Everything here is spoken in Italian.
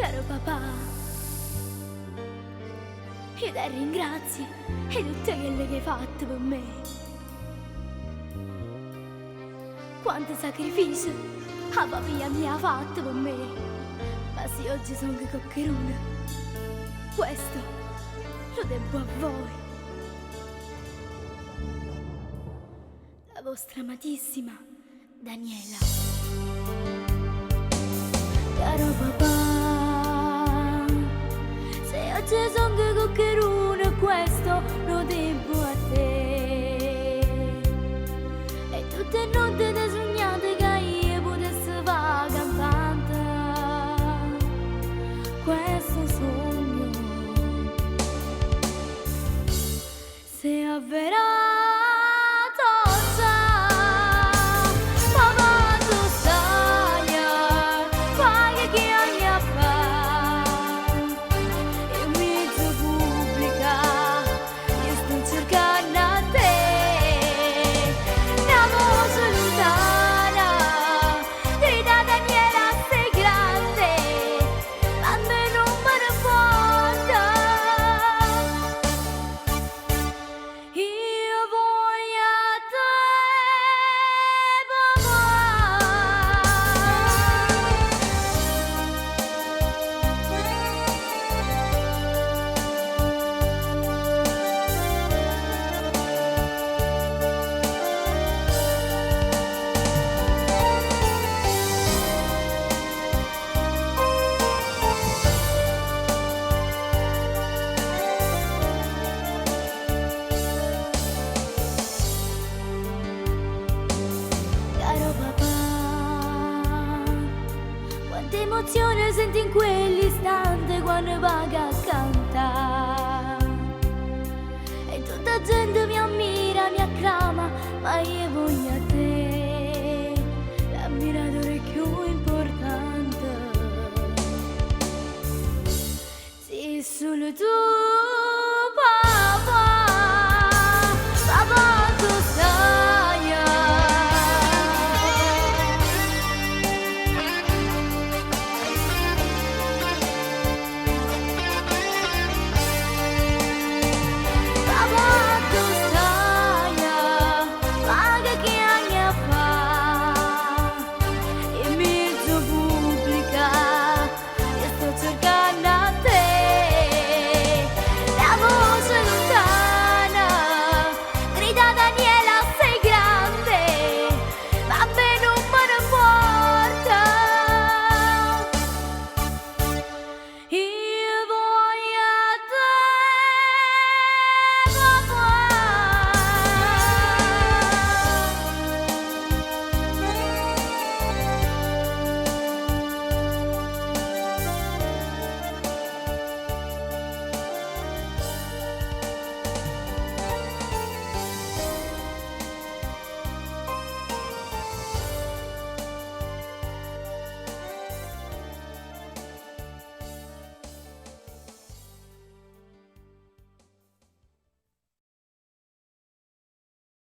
Caro papà, io ti ringrazio e tutto quello che hai fatto per me. Quanto sacrificio la famiglia mia ha fatto per me. Ma se oggi sono coccheruna, questo lo devo a voi. La vostra amatissima Daniela. Caro papà, se oggi sono coccheruna, questo lo devo a te. E tutte notte ti sognate che io potessi fare cantante. Questo sogno se avverrà. Emozione senti in quell'istante quando vaga a cantare e tutta gente mi ammira, mi acclama, ma io voglio